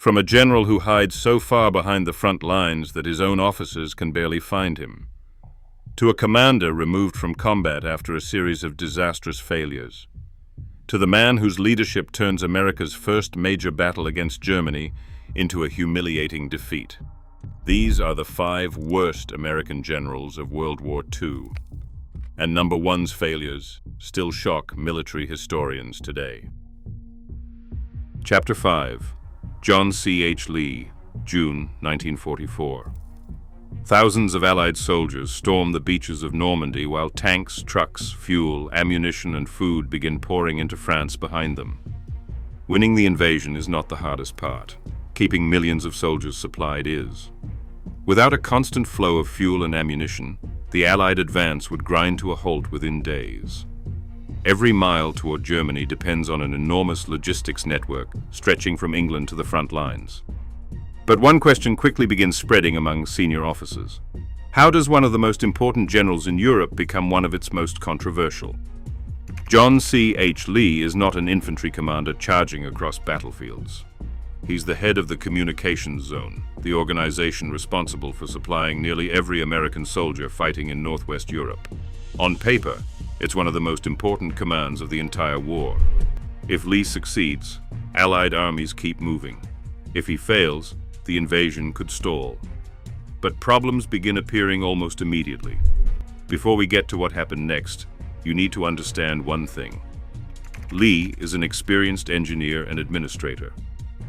From a general who hides so far behind the front lines that his own officers can barely find him, to a commander removed from combat after a series of disastrous failures, to the man whose leadership turns America's first major battle against Germany into a humiliating defeat. These are the 5 worst American generals of World War II, and number one's failures still shock military historians today. Chapter 5. John C. H. Lee, June 1944. Thousands of Allied soldiers storm the beaches of Normandy while tanks, trucks, fuel, ammunition, and food begin pouring into France behind them. Winning the invasion is not the hardest part. Keeping millions of soldiers supplied is. Without a constant flow of fuel and ammunition, the Allied advance would grind to a halt within days. Every mile toward Germany depends on an enormous logistics network stretching from England to the front lines. But one question quickly begins spreading among senior officers. How does one of the most important generals in Europe become one of its most controversial? John C. H. Lee is not an infantry commander charging across battlefields. He's the head of the Communications Zone, the organization responsible for supplying nearly every American soldier fighting in Northwest Europe. On paper, it's one of the most important commands of the entire war. If Lee succeeds, Allied armies keep moving. If he fails, the invasion could stall. But problems begin appearing almost immediately. Before we get to what happened next, you need to understand one thing. Lee is an experienced engineer and administrator.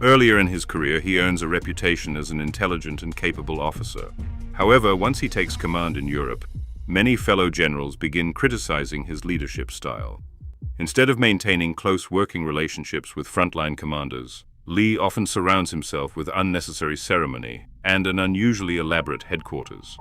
Earlier in his career, he earns a reputation as an intelligent and capable officer. However, once he takes command in Europe, many fellow generals begin criticizing his leadership style. Instead of maintaining close working relationships with frontline commanders, Lee often surrounds himself with unnecessary ceremony and an unusually elaborate headquarters.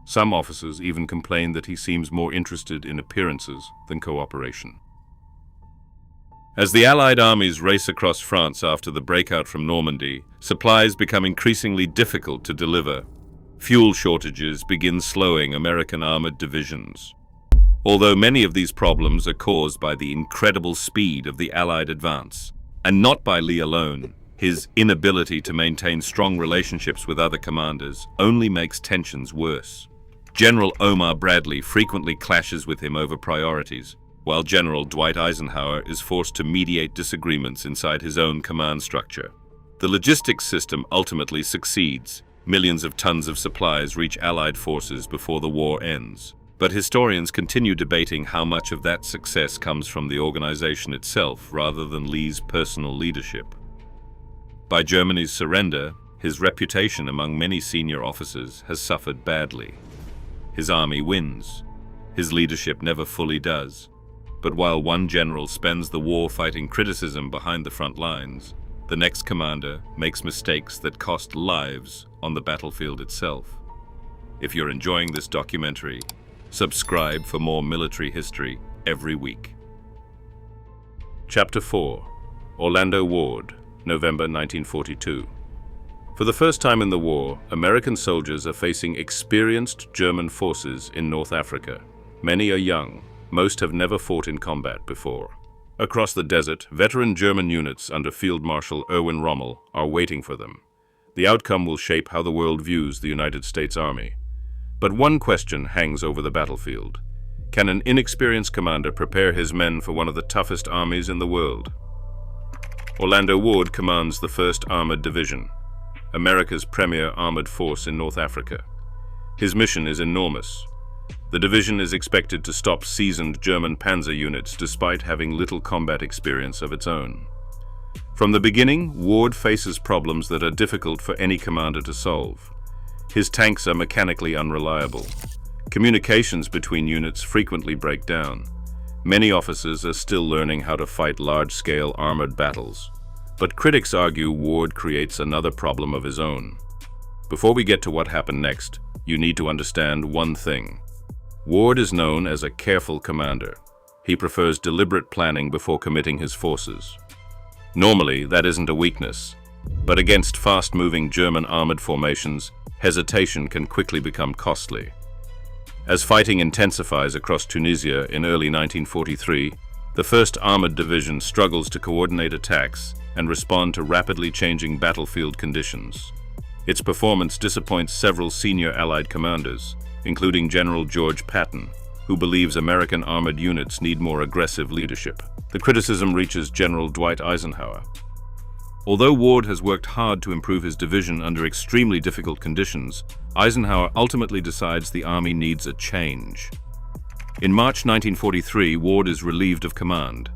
Some officers even complain that he seems more interested in appearances than cooperation. As the Allied armies race across France after the breakout from Normandy, supplies become increasingly difficult to deliver. Fuel shortages begin slowing American armored divisions. Although many of these problems are caused by the incredible speed of the Allied advance, and not by Lee alone, his inability to maintain strong relationships with other commanders only makes tensions worse. General Omar Bradley frequently clashes with him over priorities, while General Dwight Eisenhower is forced to mediate disagreements inside his own command structure. The logistics system ultimately succeeds. Millions of tons of supplies reach Allied forces before the war ends. But historians continue debating how much of that success comes from the organization itself rather than Lee's personal leadership. By Germany's surrender, his reputation among many senior officers has suffered badly. His army wins. His leadership never fully does. But while one general spends the war fighting criticism behind the front lines, the next commander makes mistakes that cost lives on the battlefield itself. If you're enjoying this documentary, subscribe for more military history every week. Chapter 4. Orlando Ward, November 1942. For the first time in the war, American soldiers are facing experienced German forces in North Africa. Many are young. Most have never fought in combat before. Across the desert, veteran German units under Field Marshal Erwin Rommel are waiting for them. The outcome will shape how the world views the United States Army. But one question hangs over the battlefield. Can an inexperienced commander prepare his men for one of the toughest armies in the world? Orlando Ward commands the 1st Armored Division, America's premier armored force in North Africa. His mission is enormous. The division is expected to stop seasoned German panzer units despite having little combat experience of its own. From the beginning, Ward faces problems that are difficult for any commander to solve. His tanks are mechanically unreliable. Communications between units frequently break down. Many officers are still learning how to fight large-scale armored battles. But critics argue Ward creates another problem of his own. Before we get to what happened next, you need to understand one thing. Ward is known as a careful commander. He prefers deliberate planning before committing his forces. Normally, that isn't a weakness, but against fast-moving German armored formations, hesitation can quickly become costly. As fighting intensifies across Tunisia in early 1943, the 1st Armored Division struggles to coordinate attacks and respond to rapidly changing battlefield conditions. Its performance disappoints several senior Allied commanders, including General George Patton, who believes American armored units need more aggressive leadership. The criticism reaches General Dwight Eisenhower. Although Ward has worked hard to improve his division under extremely difficult conditions, Eisenhower ultimately decides the army needs a change. In March 1943, Ward is relieved of command.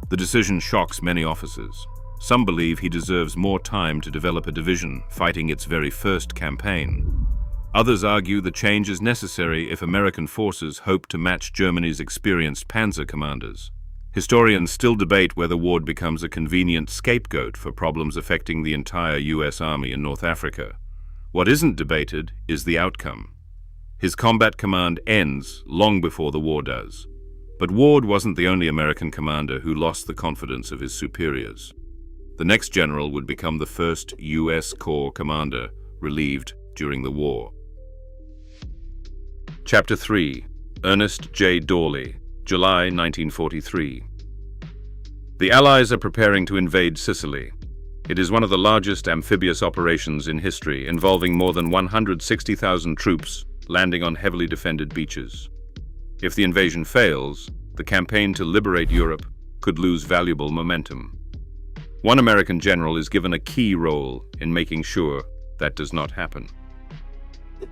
The decision shocks many officers. Some believe he deserves more time to develop a division fighting its very first campaign. Others argue the change is necessary if American forces hope to match Germany's experienced panzer commanders. Historians still debate whether Ward becomes a convenient scapegoat for problems affecting the entire U.S. Army in North Africa. What isn't debated is the outcome. His combat command ends long before the war does. But Ward wasn't the only American commander who lost the confidence of his superiors. The next general would become the first U.S. Corps commander relieved during the war. Chapter 3. Ernest J. Dawley, July 1943. The Allies are preparing to invade Sicily. It is one of the largest amphibious operations in history, involving more than 160,000 troops landing on heavily defended beaches. If the invasion fails, the campaign to liberate Europe could lose valuable momentum. One American general is given a key role in making sure that does not happen.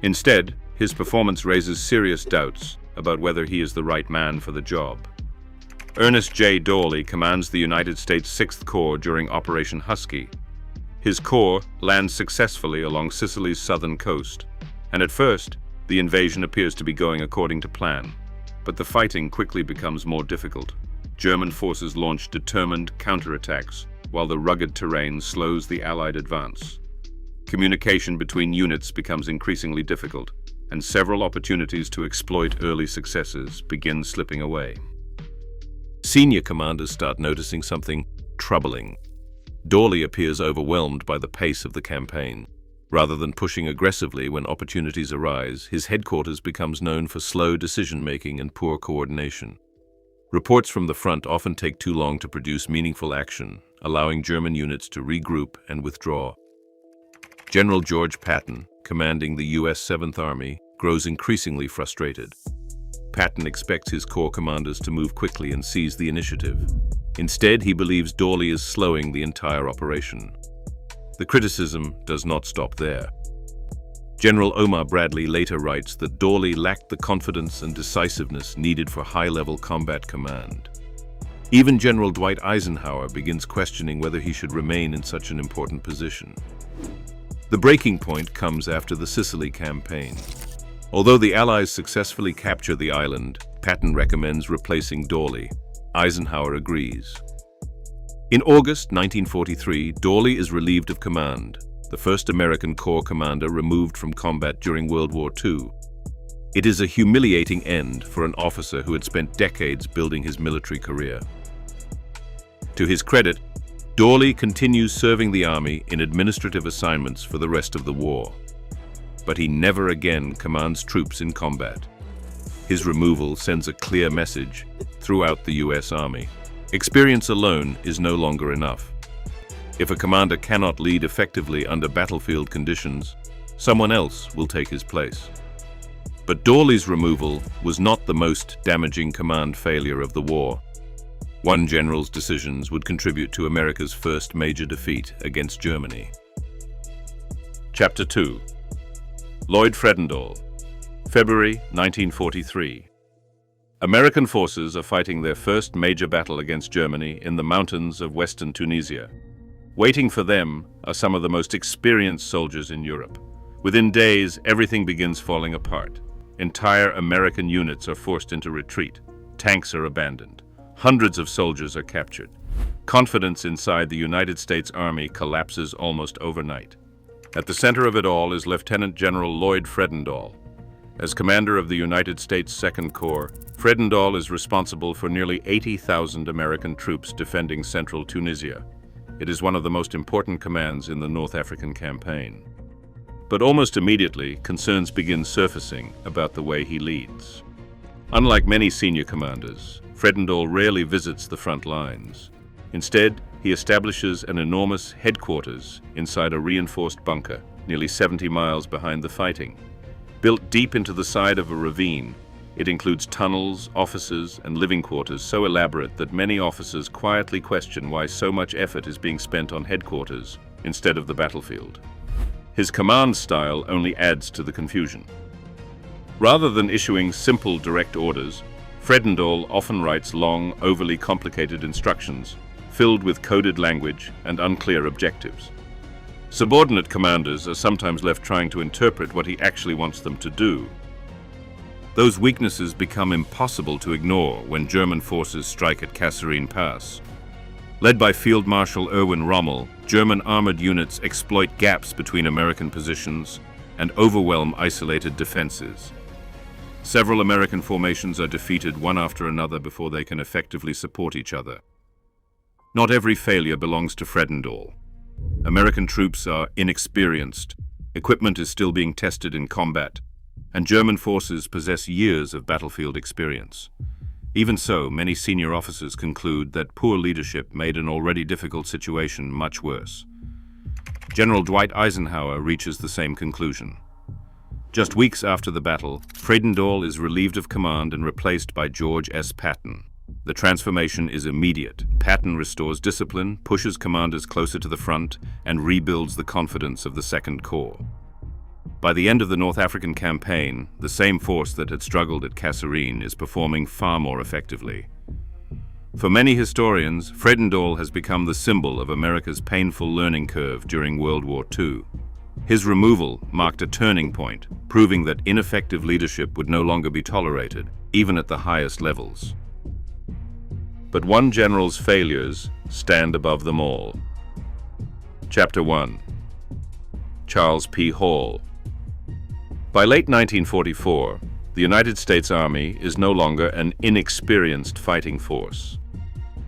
Instead, his performance raises serious doubts about whether he is the right man for the job. Ernest J. Dawley commands the United States Sixth Corps during Operation Husky. His corps lands successfully along Sicily's southern coast, and at first, the invasion appears to be going according to plan. But the fighting quickly becomes more difficult. German forces launch determined counterattacks, while the rugged terrain slows the Allied advance. Communication between units becomes increasingly difficult, and several opportunities to exploit early successes begin slipping away. Senior commanders start noticing something troubling. Dawley appears overwhelmed by the pace of the campaign. Rather than pushing aggressively when opportunities arise, his headquarters becomes known for slow decision-making and poor coordination. Reports from the front often take too long to produce meaningful action, allowing German units to regroup and withdraw. General George Patton, commanding the U.S. 7th Army, grows increasingly frustrated. Patton expects his corps commanders to move quickly and seize the initiative. Instead, he believes Dawley is slowing the entire operation. The criticism does not stop there. General Omar Bradley later writes that Dawley lacked the confidence and decisiveness needed for high-level combat command. Even General Dwight Eisenhower begins questioning whether he should remain in such an important position. The breaking point comes after the Sicily campaign. Although the Allies successfully capture the island, Patton recommends replacing Dawley. Eisenhower agrees. In August 1943, Dawley is relieved of command, the first American Corps commander removed from combat during World War II. It is a humiliating end for an officer who had spent decades building his military career. To his credit, Dawley continues serving the Army in administrative assignments for the rest of the war. But he never again commands troops in combat. His removal sends a clear message throughout the U.S. Army. Experience alone is no longer enough. If a commander cannot lead effectively under battlefield conditions, someone else will take his place. But Dawley's removal was not the most damaging command failure of the war. One general's decisions would contribute to America's first major defeat against Germany. Chapter 2. Lloyd Fredendall, February 1943. American forces are fighting their first major battle against Germany in the mountains of western Tunisia. Waiting for them are some of the most experienced soldiers in Europe. Within days, everything begins falling apart. Entire American units are forced into retreat. Tanks are abandoned. Hundreds of soldiers are captured. Confidence inside the United States Army collapses almost overnight. At the center of it all is Lieutenant General Lloyd Fredendall. As commander of the United States Second Corps, Fredendall is responsible for nearly 80,000 American troops defending central Tunisia. It is one of the most important commands in the North African campaign. But almost immediately, concerns begin surfacing about the way he leads. Unlike many senior commanders, Fredendall rarely visits the front lines. Instead, he establishes an enormous headquarters inside a reinforced bunker, nearly 70 miles behind the fighting. Built deep into the side of a ravine, it includes tunnels, offices, and living quarters so elaborate that many officers quietly question why so much effort is being spent on headquarters instead of the battlefield. His command style only adds to the confusion. Rather than issuing simple, direct orders, Fredendall often writes long, overly complicated instructions, filled with coded language and unclear objectives. Subordinate commanders are sometimes left trying to interpret what he actually wants them to do. Those weaknesses become impossible to ignore when German forces strike at Kasserine Pass. Led by Field Marshal Erwin Rommel, German armored units exploit gaps between American positions and overwhelm isolated defenses. Several American formations are defeated one after another before they can effectively support each other. Not every failure belongs to Fredendall. American troops are inexperienced, equipment is still being tested in combat, and German forces possess years of battlefield experience. Even so, many senior officers conclude that poor leadership made an already difficult situation much worse. General Dwight Eisenhower reaches the same conclusion. Just weeks after the battle, Fredendall is relieved of command and replaced by George S. Patton. The transformation is immediate. Patton restores discipline, pushes commanders closer to the front, and rebuilds the confidence of the Second Corps. By the end of the North African campaign, the same force that had struggled at Kasserine is performing far more effectively. For many historians, Fredendall has become the symbol of America's painful learning curve during World War II. His removal marked a turning point, proving that ineffective leadership would no longer be tolerated, even at the highest levels. But one general's failures stand above them all. Chapter 1. Charles P. Hall. By late 1944, the United States Army is no longer an inexperienced fighting force.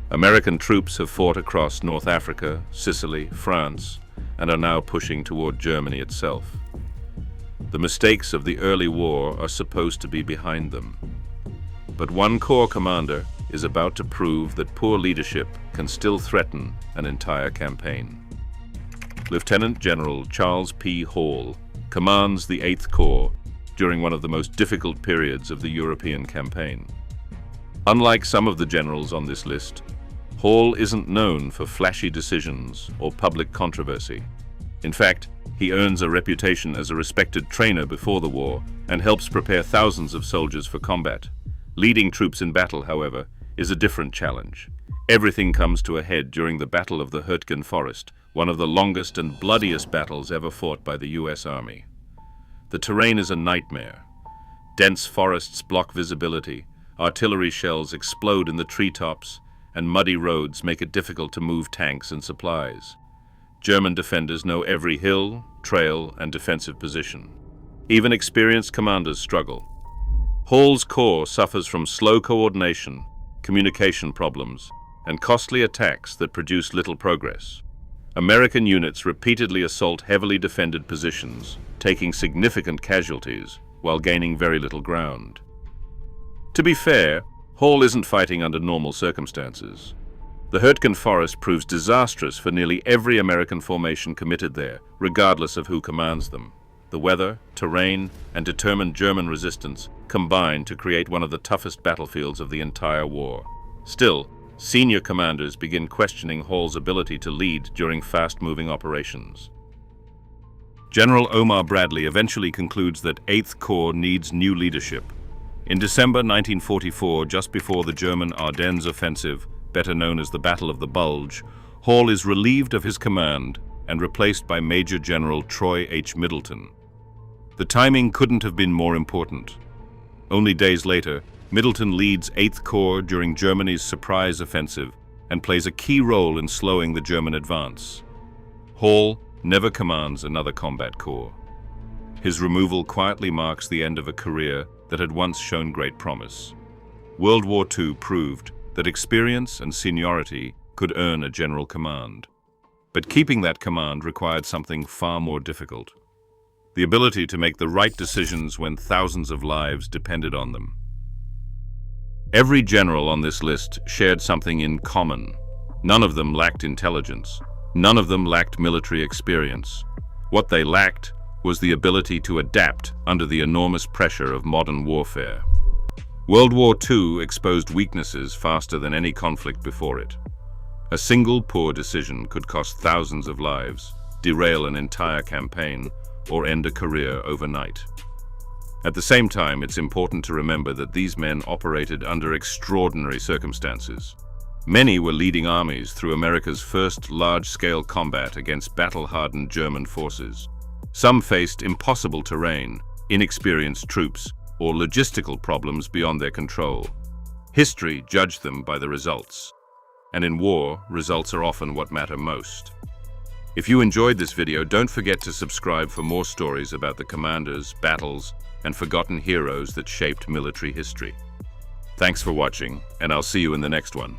American troops have fought across North Africa, Sicily, France, and are now pushing toward Germany itself. The mistakes of the early war are supposed to be behind them. But one corps commander is about to prove that poor leadership can still threaten an entire campaign. Lieutenant General Charles P. Hall commands the 8th Corps during one of the most difficult periods of the European campaign. Unlike some of the generals on this list, Hall isn't known for flashy decisions or public controversy. In fact, he earns a reputation as a respected trainer before the war and helps prepare thousands of soldiers for combat. Leading troops in battle, however, is a different challenge. Everything comes to a head during the Battle of the Hurtgen Forest, one of the longest and bloodiest battles ever fought by the U.S. Army. The terrain is a nightmare. Dense forests block visibility, artillery shells explode in the treetops, and muddy roads make it difficult to move tanks and supplies. German defenders know every hill, trail, and defensive position. Even experienced commanders struggle. Hall's corps suffers from slow coordination, communication problems, and costly attacks that produce little progress. American units repeatedly assault heavily defended positions, taking significant casualties while gaining very little ground. To be fair, Hall isn't fighting under normal circumstances. The Hurtgen Forest proves disastrous for nearly every American formation committed there, regardless of who commands them. The weather, terrain, and determined German resistance combine to create one of the toughest battlefields of the entire war. Still, senior commanders begin questioning Hall's ability to lead during fast-moving operations. General Omar Bradley eventually concludes that 8th Corps needs new leadership. In December 1944, just before the German Ardennes offensive, better known as the Battle of the Bulge, Hall is relieved of his command and replaced by Major General Troy H. Middleton. The timing couldn't have been more important. Only days later, Middleton leads 8th Corps during Germany's surprise offensive and plays a key role in slowing the German advance. Hall never commands another combat corps. His removal quietly marks the end of a career that had once shown great promise. World War II proved that experience and seniority could earn a general command. But keeping that command required something far more difficult: the ability to make the right decisions when thousands of lives depended on them. Every general on this list shared something in common. None of them lacked intelligence. None of them lacked military experience. What they lacked was the ability to adapt under the enormous pressure of modern warfare. World War II exposed weaknesses faster than any conflict before it. A single poor decision could cost thousands of lives, derail an entire campaign, or end a career overnight. At the same time, it's important to remember that these men operated under extraordinary circumstances. Many were leading armies through America's first large-scale combat against battle-hardened German forces. Some faced impossible terrain, inexperienced troops, or logistical problems beyond their control. History judged them by the results. And in war, results are often what matter most. If you enjoyed this video, don't forget to subscribe for more stories about the commanders, battles, and forgotten heroes that shaped military history. Thanks for watching, and I'll see you in the next one.